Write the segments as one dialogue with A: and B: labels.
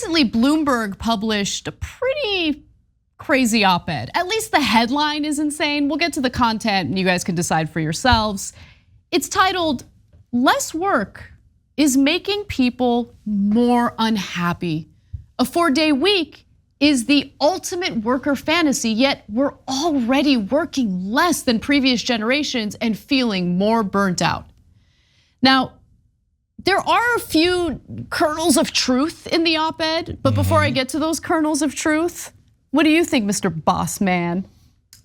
A: recently, Bloomberg published a pretty crazy op-ed. At least the headline is insane. We'll get to the content and you guys can decide for yourselves. It's titled, "Less Work is Making People More Unhappy. A 4-day week is the ultimate worker fantasy, yet we're already working less than previous generations and feeling more burnt out." Now, there are a few kernels of truth in the op-ed, but before I get to those kernels of truth, what do you think, Mr. Boss Man?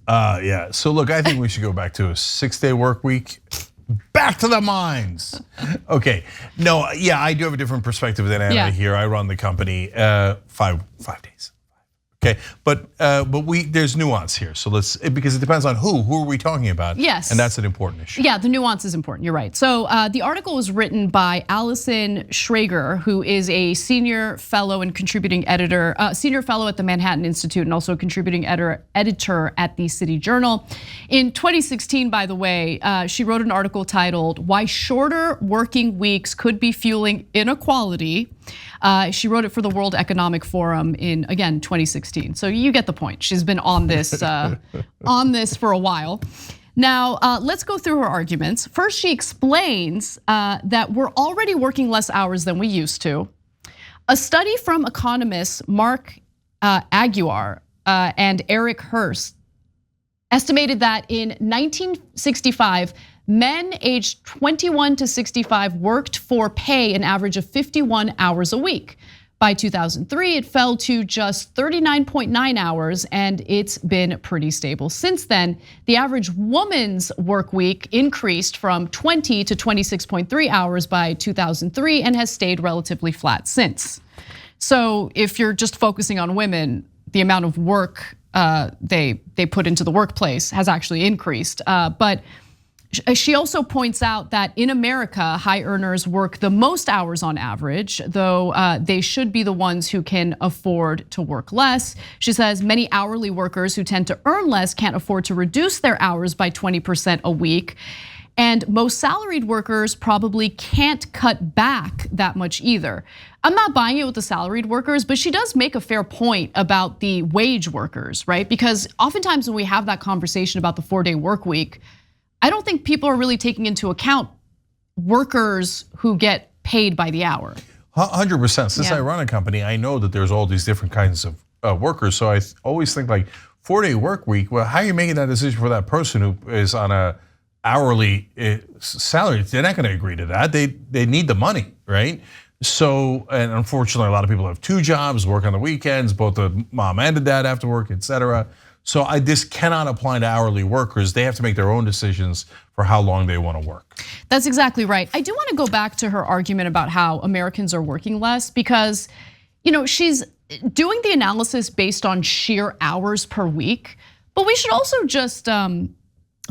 B: Yeah, so look, I think we should go back to a 6-day work week. Back to the mines. Okay, no, yeah, I do have a different perspective than Anna here. I run the company 5 days. Okay, but there's nuance here. So because it depends on who are we talking about?
A: Yes.
B: And that's an important issue.
A: Yeah, the nuance is important, you're right. So the article was written by Allison Schrager, who is a senior fellow and contributing editor, senior fellow at the Manhattan Institute and also a contributing editor at the City Journal. In 2016, by the way, she wrote an article titled, "Why Shorter Working Weeks Could Be Fueling Inequality." She wrote it for the World Economic Forum in, again, 2016. So you get the point. She's been on this for a while. Now, let's go through her arguments. First, she explains that we're already working less hours than we used to. A study from economists Mark Aguiar and Eric Hurst estimated that in 1965, men aged 21 to 65 worked for pay an average of 51 hours a week. By 2003, it fell to just 39.9 hours, and it's been pretty stable since then. The average woman's work week increased from 20 to 26.3 hours by 2003 and has stayed relatively flat since. So if you're just focusing on women, the amount of work they put into the workplace has actually increased. But she also points out that in America, high earners work the most hours on average, though they should be the ones who can afford to work less. She says many hourly workers who tend to earn less can't afford to reduce their hours by 20% a week. And most salaried workers probably can't cut back that much either. I'm not buying it with the salaried workers, but she does make a fair point about the wage workers, right? Because oftentimes when we have that conversation about the 4-day work week, I don't think people are really taking into account workers who get paid by the hour.
B: 100%. Since I run a company, I know that there's all these different kinds of workers. So I always think like 4-day work week, well, how are you making that decision for that person who is on a hourly salary? They're not gonna agree to that. They need the money, right? So, and unfortunately, a lot of people have 2 jobs, work on the weekends, both the mom and the dad have to work, etc. So this cannot apply to hourly workers. They have to make their own decisions for how long they want to work.
A: That's exactly right. I do want to go back to her argument about how Americans are working less because, she's doing the analysis based on sheer hours per week, but we should also just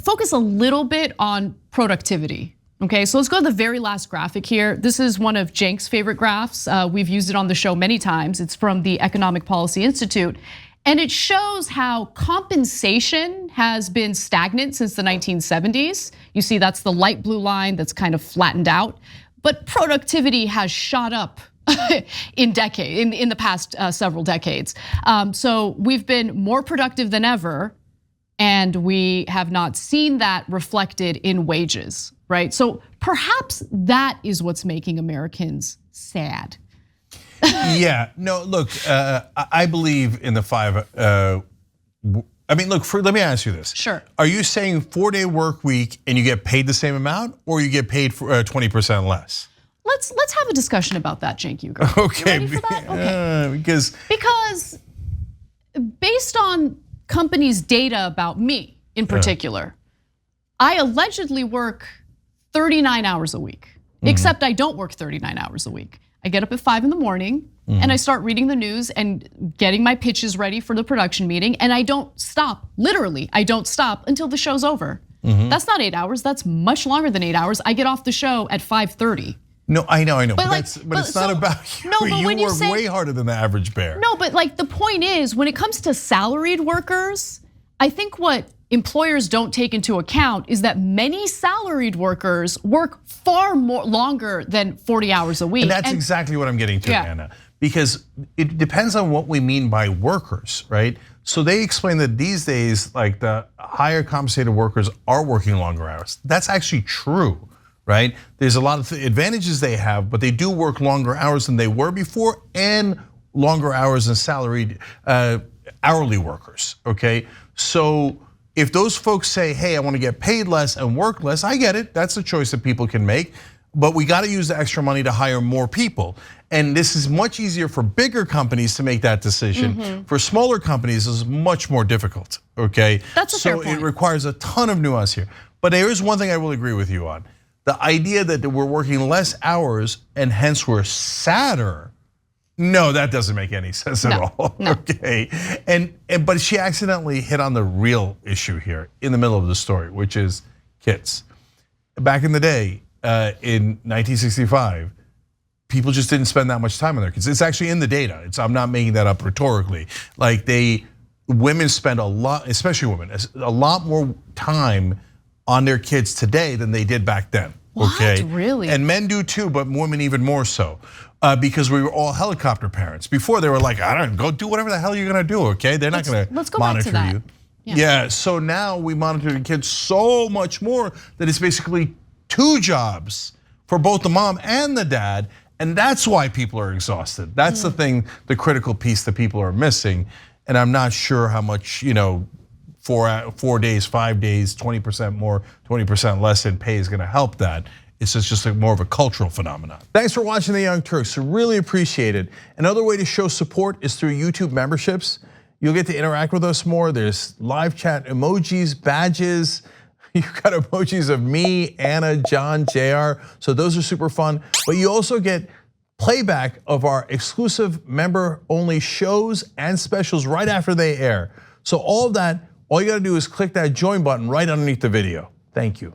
A: focus a little bit on productivity. Okay, so let's go to the very last graphic here. This is one of Cenk's favorite graphs. We've used it on the show many times. It's from the Economic Policy Institute. And it shows how compensation has been stagnant since the 1970s. You see that's the light blue line that's kind of flattened out. But productivity has shot up in the past several decades. So we've been more productive than ever, and we have not seen that reflected in wages, right? So perhaps that is what's making Americans sad.
B: Yeah, no, look, I believe in the 5. I mean, look, let me ask you this.
A: Sure.
B: Are you saying 4-day work week and you get paid the same amount, or you get paid for 20% less?
A: Let's have a discussion about that, Cenk Uygur.
B: Okay.
A: You ready for that? Okay.
B: Because
A: based on companies' data about me in particular, I allegedly work 39 hours a week, except I don't work 39 hours a week. I get up at 5 in the morning and I start reading the news and getting my pitches ready for the production meeting, and I don't stop, literally, I don't stop until the show's over. That's not 8 hours, that's much longer than 8 hours. I get off the show at 5:30.
B: No, I know, but it's not about you.
A: No, but
B: you
A: when you
B: work
A: say,
B: way harder than the average bear.
A: No, but like the point is, when it comes to salaried workers, I think what employers don't take into account is that many salaried workers work far more longer than 40 hours a week.
B: And that's exactly what I'm getting to, Anna. because it depends on what we mean by workers, right? So they explain that these days, like the higher compensated workers are working longer hours. That's actually true, right? There's a lot of advantages they have, but they do work longer hours than they were before, and longer hours than salaried hourly workers, okay? So if those folks say, hey, I want to get paid less and work less, I get it. That's a choice that people can make. But we got to use the extra money to hire more people. And this is much easier for bigger companies to make that decision. For smaller companies, it's much more difficult, okay?
A: That's a fair point.
B: So it requires a ton of nuance here. But there is one thing I will agree with you on. The idea that we're working less hours and hence we're sadder, no, that doesn't make any sense at all, okay? But she accidentally hit on the real issue here in the middle of the story, which is kids. Back in the day, in 1965, people just didn't spend that much time on their kids. It's actually in the data. I'm not making that up rhetorically. Like women spend a lot, especially women, a lot more time on their kids today than they did back then. Okay,
A: what? Really?
B: And men do too, but women even more so. Because we were all helicopter parents. Before they were like, I don't go do whatever the hell you're gonna do, okay? They're not gonna monitor you. Yeah, so now we monitor the kids so much more that it's basically 2 jobs for both the mom and the dad, and that's why people are exhausted. That's the thing, the critical piece that people are missing, and I'm not sure how much, 4 days, 5 days, 20% more, 20% less in pay is gonna help that. It's just more of a cultural phenomenon. Thanks for watching The Young Turks, really appreciate it. Another way to show support is through YouTube memberships. You'll get to interact with us more. There's live chat emojis, badges. You've got emojis of me, Anna, John, JR, so those are super fun. But you also get playback of our exclusive member-only shows and specials right after they air. So all of that, all you gotta do is click that join button right underneath the video. Thank you.